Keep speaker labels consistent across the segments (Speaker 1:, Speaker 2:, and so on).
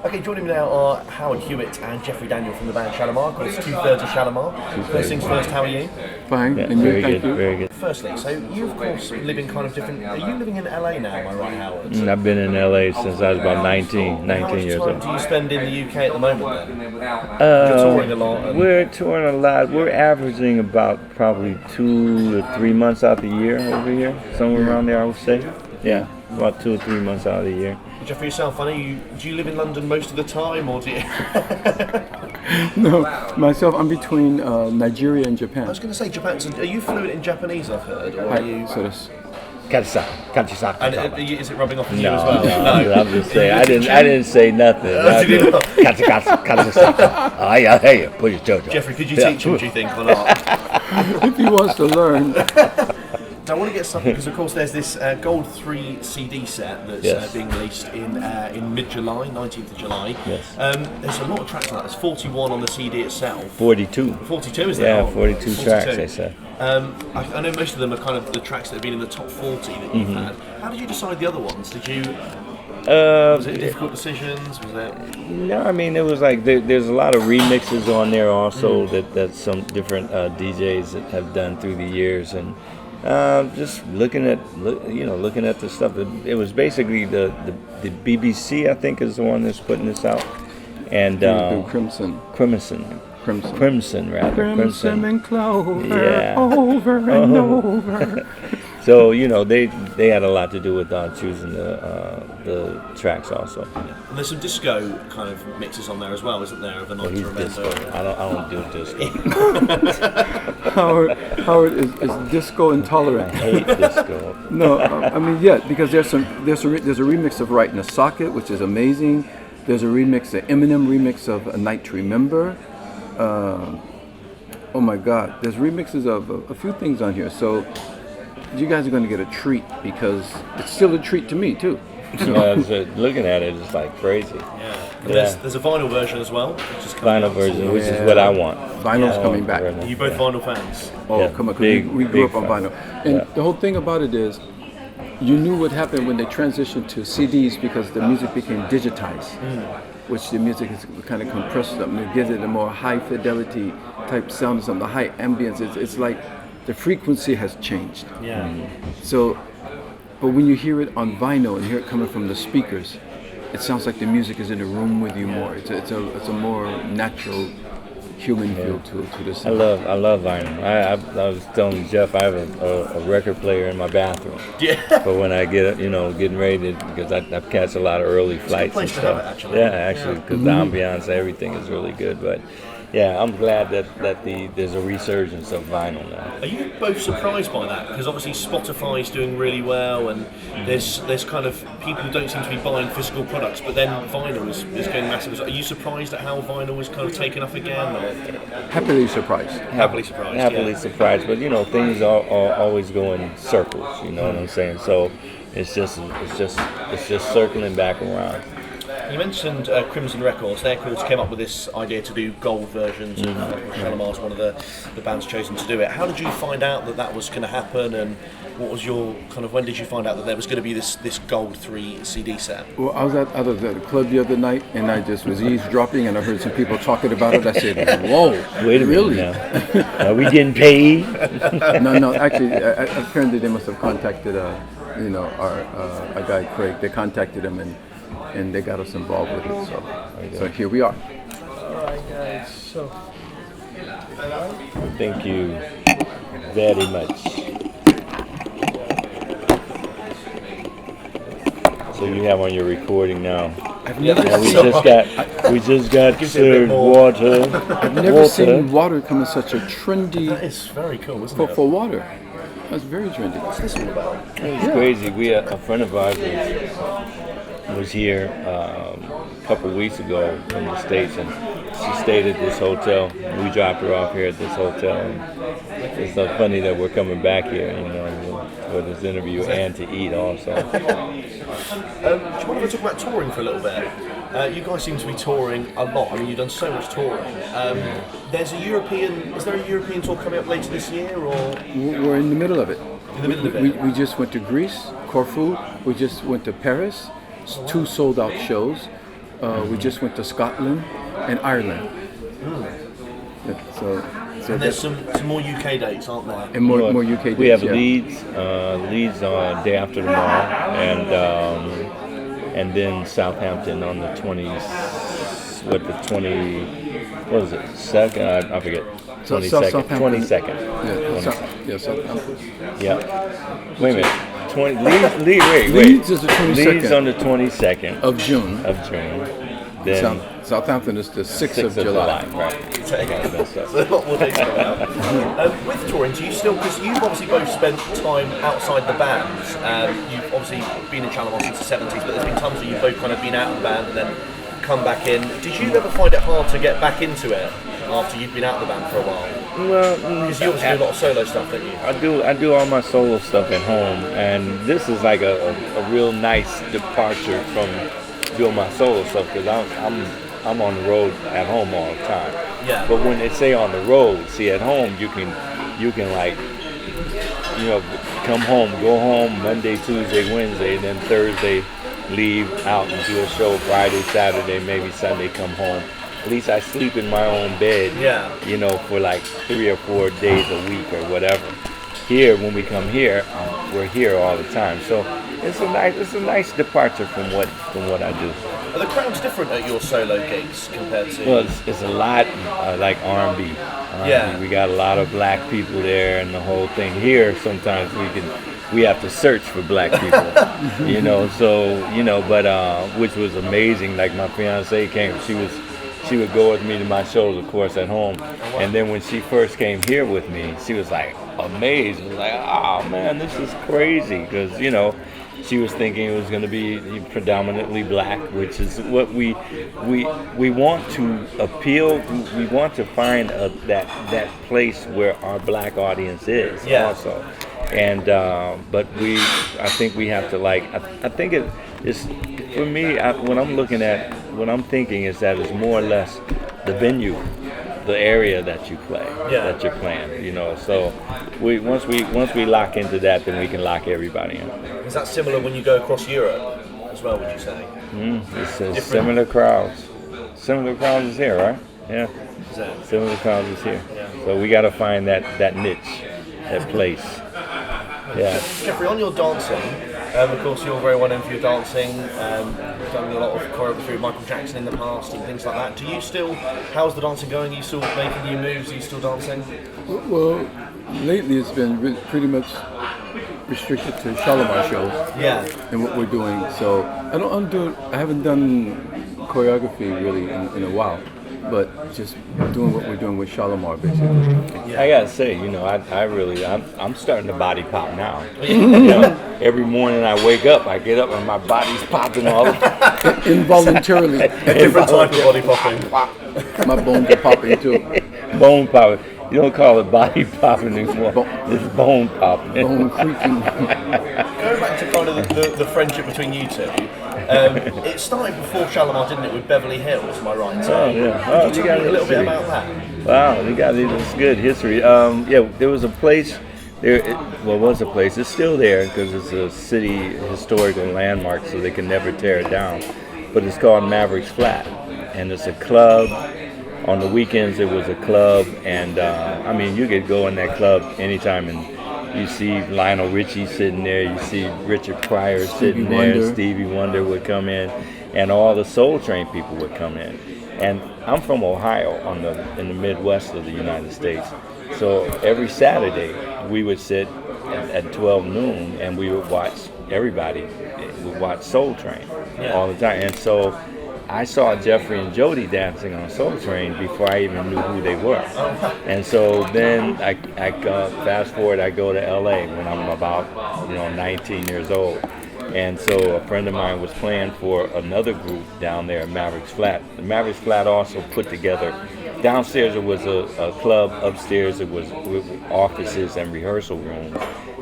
Speaker 1: Okay, joining me now are Howard Hewett and Jeffrey Daniel from the band Shalamar. Of course, 2/3 of Shalamar. First things first, how are you?
Speaker 2: Fine,
Speaker 3: yeah,
Speaker 2: and
Speaker 3: very
Speaker 2: you?
Speaker 3: good,
Speaker 2: Thank you.
Speaker 3: very good.
Speaker 1: Firstly, so you of course live in kind of different... Are you living in LA now, am I right, Howard?
Speaker 3: I've been in LA since I was about 19
Speaker 1: How much
Speaker 3: years
Speaker 1: time
Speaker 3: old.
Speaker 1: do you spend in the UK at the moment then? You're touring a lot. And...
Speaker 3: We're touring a lot. We're averaging about probably 2 to 3 months out the year over here, somewhere around there I would say. Yeah, about 2 or 3 months out of the year.
Speaker 1: Jeffrey, yourself, I know do you live in London most of the time, or do you...
Speaker 2: No, myself, I'm between Nigeria and Japan.
Speaker 1: I was going to say, Japan, so are you fluent in Japanese, I've heard, or are you...
Speaker 2: So this.
Speaker 1: And is it rubbing off on you as well?
Speaker 3: No, I'm just saying. I didn't say nothing.
Speaker 1: Jeffrey, could you teach him, do you think, or not?
Speaker 2: If he wants to learn.
Speaker 1: I want to get something because, of course, there's this Gold 3 CD set that's being released in mid-July, 19th of July.
Speaker 3: Yes.
Speaker 1: There's a lot of tracks on that. There's 41 on the CD itself.
Speaker 3: 42.
Speaker 1: 42, is there?
Speaker 3: Yeah, 42 tracks, they said.
Speaker 1: I know most of them are kind of the tracks that have been in the top 40 that you've had. How did you decide the other ones? Did you... was it difficult decisions? Was it...
Speaker 3: No, I mean, it was like there's a lot of remixes on there also that some different DJs have done through the years, and just looking at the stuff. It was basically the BBC, I think, is the one that's putting this out, and
Speaker 2: Crimson and Clover, over and over.
Speaker 3: So they had a lot to do with choosing the tracks also.
Speaker 1: And there's some disco kind of mixes on there as well, isn't there? Of a night to remember.
Speaker 3: Disco. I don't do disco.
Speaker 2: Howard is disco intolerant.
Speaker 3: I hate disco.
Speaker 2: No, I mean because there's a remix of Right in the Socket, which is amazing. There's a remix, an Eminem remix of A Night to Remember. Oh my God, there's remixes of a few things on here. So you guys are going to get a treat because it's still a treat to me too.
Speaker 3: Looking at it, it's like crazy.
Speaker 1: Yeah. There's a vinyl version as well.
Speaker 3: Vinyl version, which is what I want.
Speaker 2: Vinyl's coming back.
Speaker 1: Are you both vinyl fans?
Speaker 2: Oh,
Speaker 3: yeah,
Speaker 2: come on, because we grew up on vinyl. And the whole thing about it is, you knew what happened when they transitioned to CDs because the music became digitized, which the music is kind of compressed up and it gives it a more high fidelity type sound, some the high ambience. It's like the frequency has changed.
Speaker 1: Yeah.
Speaker 2: So, but when you hear it on vinyl and hear it coming from the speakers, it sounds like the music is in the room with you more. It's a more natural human feel to the sound.
Speaker 3: I love vinyl. I was telling Jeff I have a record player in my bathroom.
Speaker 1: Yeah.
Speaker 3: But when I get getting ready because I catch a lot of early flights and stuff.
Speaker 1: Actually.
Speaker 3: Yeah, actually, because the ambiance, everything is really good. But yeah, I'm glad that there's a resurgence of vinyl now.
Speaker 1: Are you both surprised by that? Because obviously Spotify is doing really well, and there's kind of people don't seem to be buying physical products, but then vinyl is going massive. Are you surprised at how vinyl is kind of taken up again? Or?
Speaker 2: Happily surprised.
Speaker 1: Happily surprised.
Speaker 3: Happily surprised, but things are always go in circles. You know what I'm saying? So it's just circling back around.
Speaker 1: You mentioned Crimson Records. Their calls came up with this idea to do gold versions. Shalamar's one of the bands chosen to do it. How did you find out that was going to happen, and what was your kind of? When did you find out that there was going to be this Gold 3 CD set?
Speaker 2: Well, I was out of the club the other night, and I just was eavesdropping, and I heard some people talking about it. I said, "Whoa,
Speaker 3: wait a
Speaker 2: really?
Speaker 3: minute now. Are we getting paid?"
Speaker 2: No. Actually, apparently they must have contacted our guy Craig. They contacted him and they got us involved with it. So here we are.
Speaker 1: All right, guys. So,
Speaker 3: thank you very much. So you have on your recording now.
Speaker 2: I've never
Speaker 3: we just got served water.
Speaker 2: I've never seen water come in such a trendy.
Speaker 1: That is very cool, isn't it?
Speaker 2: For water. That's very trendy.
Speaker 1: What's this all about?
Speaker 3: It's crazy. A friend of ours was here a couple of weeks ago from the States, and she stayed at this hotel. We dropped her off here at this hotel. And it's so funny that we're coming back here, for this interview and to eat also.
Speaker 1: Do you want to talk about touring for a little bit? You guys seem to be touring a lot. I mean, you've done so much touring. Is there a European tour coming up later this year, or?
Speaker 2: We're in the middle of it.
Speaker 1: In the middle of it?
Speaker 2: We just went to Greece, Corfu. We just went to Paris. 2 sold-out shows. We just went to Scotland and Ireland. Yeah, so
Speaker 1: and there's some more UK dates, aren't there?
Speaker 2: and more UK dates.
Speaker 3: We have
Speaker 2: yeah.
Speaker 3: Leeds on day after tomorrow, and then Southampton on the 22nd? I forget. 22nd. 22nd.
Speaker 2: Yeah, Southampton.
Speaker 3: Yeah. Wait a minute. Wait.
Speaker 2: Leeds is the 22nd.
Speaker 3: Leeds on the 22nd
Speaker 2: Of June.
Speaker 3: Then
Speaker 2: Southampton is the 6th of July.
Speaker 3: Right.
Speaker 1: So, there's a lot more dates going out. With touring, do you still, because you've obviously both spent time outside the bands, you've obviously been in Shalamar since the 70s, but there's been times where you've both kind of been out of the band and then come back in. Did you ever find it hard to get back into it after you'd been out of the band for a while?
Speaker 3: Well,
Speaker 1: because you obviously do a lot of solo stuff, don't you?
Speaker 3: I do all my solo stuff at home, and this is like a real nice departure from doing my solo stuff, because I'm on the road at home all the time.
Speaker 1: Yeah.
Speaker 3: But when they say on the road, see, at home you can like, come home, go home Monday, Tuesday, Wednesday, and then Thursday leave out and do a show Friday, Saturday, maybe Sunday, come home. At least I sleep in my own bed, for like 3 or 4 days a week or whatever. Here, when we come here, we're here all the time. So it's a nice departure from what I do.
Speaker 1: Are the crowds different at your solo gigs compared to?
Speaker 3: Well, it's a lot like R&B.
Speaker 1: Yeah.
Speaker 3: We got a lot of black people there and the whole thing. Here, sometimes we have to search for black people, but which was amazing. Like my fiance came, she would go with me to my shows, of course, at home. And then when she first came here with me, she was like amazed. She was like, oh man, this is crazy. Because, she was thinking it was going to be predominantly black, which is what we want to appeal. We want to find that place where our black audience is also. And but I think we have to I think it's for me. What I'm thinking is that it's more or less the venue, the area that you play, that you're playing. So once we lock into that, then we can lock everybody in.
Speaker 1: Is that similar when you go across Europe as well? Would you say?
Speaker 3: It's similar crowds. Similar crowds is here, right? Yeah. Similar crowds is here.
Speaker 1: Yeah.
Speaker 3: So we got to find that niche, that place. Yeah.
Speaker 1: Jeffrey, on your dancing, of course you're very well known for your dancing. You've done a lot of choreography with Michael Jackson in the past and things like that. Do you still, how's the dancing going? Are you still making new moves? Are you still dancing?
Speaker 2: Well, lately it's been pretty much restricted to Shalamar shows and what we're doing. So I haven't done choreography really in a while, but just doing what we're doing with Shalamar basically.
Speaker 3: I gotta say, I'm starting to body pop now. Every morning I wake up, I get up and my body's popping all
Speaker 2: Involuntarily.
Speaker 1: A different type of body popping.
Speaker 2: My bones are popping too.
Speaker 3: Bone popping. You don't call it body popping anymore. It's bone popping.
Speaker 2: Bone creaking.
Speaker 1: Going back to kind of the friendship between you two, it started before Shalamar, didn't it, with Beverly Hills, am I right?
Speaker 3: Oh, yeah.
Speaker 1: Could you tell me a little bit about that?
Speaker 3: Wow, it's good history. There was a place. It's still there because it's a city historical landmark, so they can never tear it down. But it's called Mavericks Flat, and it's a club. On the weekends, it was a club, and you could go in that club anytime, and you see Lionel Richie sitting there, you see Richard Pryor sitting there, Stevie Wonder would come in, and all the Soul Train people would come in. And I'm from Ohio, in the Midwest of the United States, so every Saturday we would sit at 12 noon, and we would watch everybody. We would watch Soul Train all the time, and so I saw Jeffrey and Jody dancing on Soul Train before I even knew who they were. And so then I fast forward, I go to LA when I'm about 19 years old. And so a friend of mine was playing for another group down there at Mavericks Flat. The Mavericks Flat also put together, downstairs it was a club, upstairs it was offices and rehearsal rooms.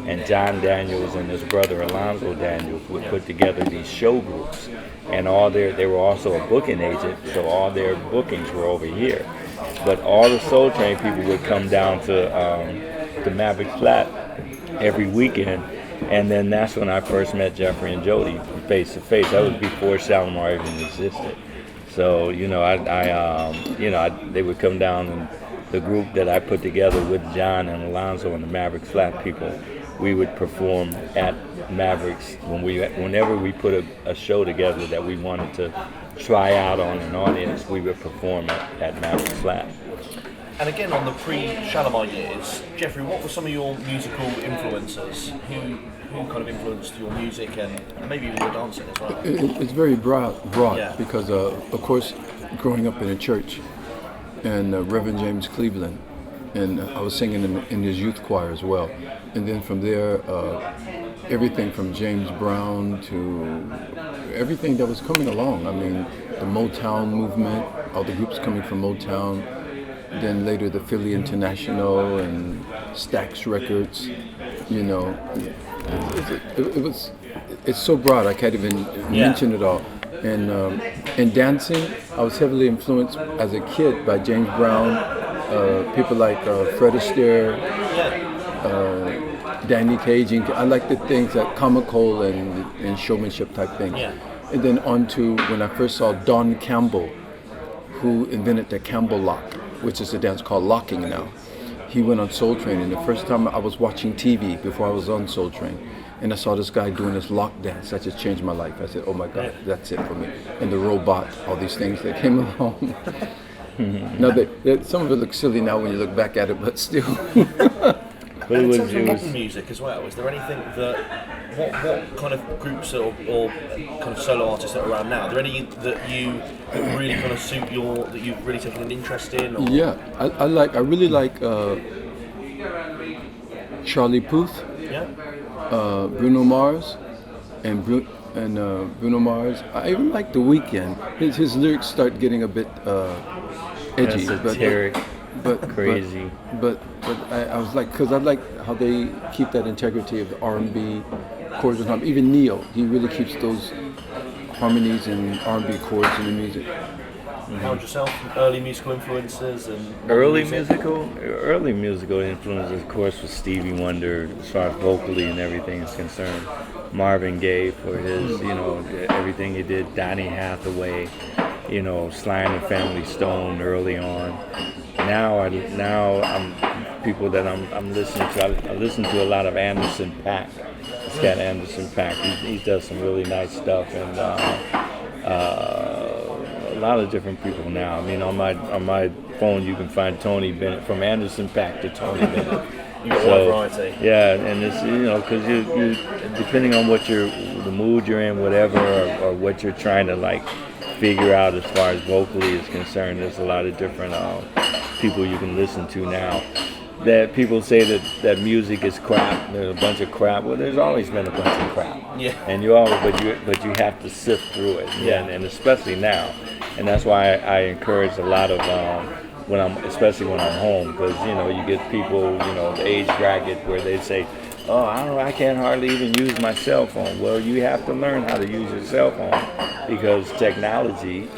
Speaker 3: And John Daniels and his brother Alonzo Daniels would put together these show groups. And they were also a booking agent, so all their bookings were over here. But all the Soul Train people would come down to Mavericks Flat every weekend, and then that's when I first met Jeffrey and Jody face to face. That was before Shalamar even existed. So they would come down, and the group that I put together with John and Alonzo and the Mavericks Flat people, we would perform at Mavericks whenever we put a show together that we wanted to try out on an audience. We would perform at Mavericks Flat.
Speaker 1: And again, on the pre-Shalamar years, Jeffrey, what were some of your musical influences? Who kind of influenced your music and maybe even your dancing as well?
Speaker 2: It's very broad
Speaker 1: Yeah.
Speaker 2: because, of course, growing up in a church, and Reverend James Cleveland, and I was singing in his youth choir as well. And then from there, everything from James Brown to everything that was coming along. I mean, the Motown movement, all the groups coming from Motown, then later the Philly International and Stax Records, it's so broad I can't even mention it all. And in dancing, I was heavily influenced as a kid by James Brown, people like Fred Astaire, Danny Cage. I like the things that comical and showmanship type things.
Speaker 1: Yeah.
Speaker 2: And then on to when I first saw Don Campbell, who invented the Campbell lock, which is a dance called locking now. He went on Soul Train, and the first time I was watching TV before I was on Soul Train, and I saw this guy doing this lock dance. That just changed my life. I said, oh my God, that's it for me. And the robot, all these things that came along. Now, some of it looks silly now when you look back at it, but still.
Speaker 1: And in terms of modern music as well, is there anything what kind of groups or kind of solo artists that are around now? Are there any that you really kind of suit that you've really taken an interest in? Or?
Speaker 2: Yeah, I really like Charlie Puth, Bruno Mars, and Bruno Mars. I even like The Weeknd. His lyrics start getting a bit edgy,
Speaker 3: esoteric,
Speaker 2: but
Speaker 3: crazy.
Speaker 2: But I was like, because I like how they keep that integrity of the R&B chords and harmony. Even Neo, he really keeps those harmonies and R&B chords in the music.
Speaker 1: How about yourself? Early musical influences and
Speaker 3: early musical influences, of course, was Stevie Wonder as far as vocally and everything is concerned. Marvin Gaye for his, everything he did. Donny Hathaway, Sly and the Family Stone early on. Now I'm people that I'm listening to. I listen to a lot of Anderson .Paak. It's got Anderson .Paak. He does some really nice stuff, and a lot of different people now. I mean, on my phone you can find Tony Bennett, from Anderson .Paak to Tony Bennett.
Speaker 1: You got a variety.
Speaker 3: Yeah, and it's because you depending on the mood you're in, whatever, or what you're trying to figure out as far as vocally is concerned. There's a lot of different people you can listen to now. That people say that music is crap. There's a bunch of crap. Well, there's always been a bunch of crap.
Speaker 1: Yeah.
Speaker 3: And you have to sift through it.
Speaker 1: Yeah.
Speaker 3: And especially now. And that's why I encourage a lot of especially when I'm home, because you get people the age bracket where they say, oh, I can't hardly even use my cell phone. Well, you have to learn how to use your cell phone, because technology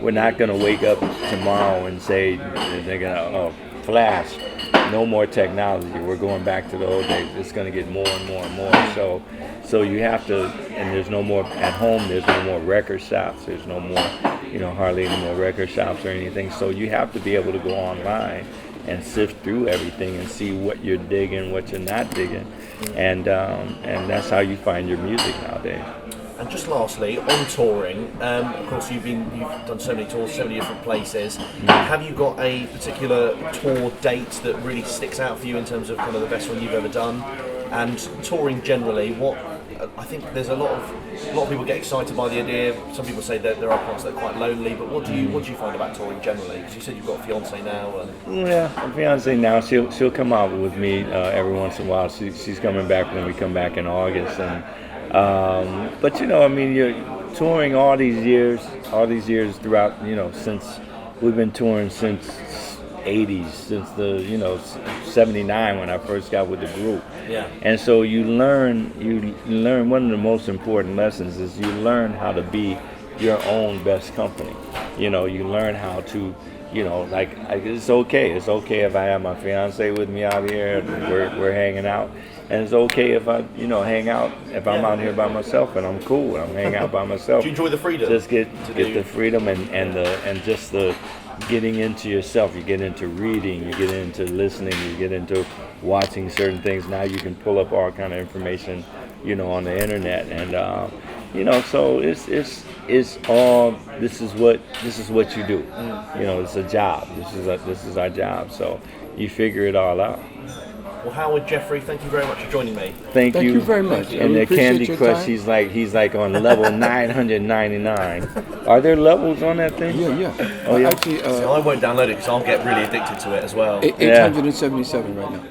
Speaker 3: we're not going to wake up tomorrow and say they're going to flash, no more technology. We're going back to the old days. It's going to get more and more and more. So you have to, and there's no more at home. There's no more record shops. There's no more, hardly any more record shops or anything. So you have to be able to go online and sift through everything and see what you're digging, what you're not digging, and that's how you find your music nowadays.
Speaker 1: And just lastly, on touring, of course you've done so many tours, so many different places. Have you got a particular tour date that really sticks out for you in terms of kind of the best one you've ever done? And touring generally, I think there's a lot of people get excited by the idea. Some people say that there are parts that are quite lonely, but what do you find about touring generally? Because you said you've got a fiance now.
Speaker 3: Yeah, a fiance now. She'll come out with me every once in a while. She's coming back when we come back in August, and but you're touring all these years throughout. Since we've been touring since 80s, since the 79 when I first got with the group.
Speaker 1: Yeah.
Speaker 3: And so you learn one of the most important lessons is you learn how to be your own best company. You know, you learn how to, you know, like it's okay. It's okay if I have my fiance with me out here and we're hanging out. And it's okay if I, you know, hang out, if I'm out here by myself and I'm cool, I'm hanging out by myself.
Speaker 1: Do you enjoy the freedom?
Speaker 3: Just get the freedom and just the getting into yourself. You get into reading, you get into listening, you get into watching certain things. Now you can pull up all kind of information, you know, on the internet. And, you know, so it's all, this is what you do. You know, it's a job. This is our job. So you figure it all out.
Speaker 1: Well, Howard Jeffrey, thank you very much for joining me.
Speaker 3: Thank you
Speaker 2: very much.
Speaker 3: And the Candy Crush, he's like on level 999. Are there levels on that thing?
Speaker 2: Yeah.
Speaker 3: Oh, yeah.
Speaker 2: Actually,
Speaker 1: I won't download it because I'll get really addicted to it as well.
Speaker 2: 877 right now.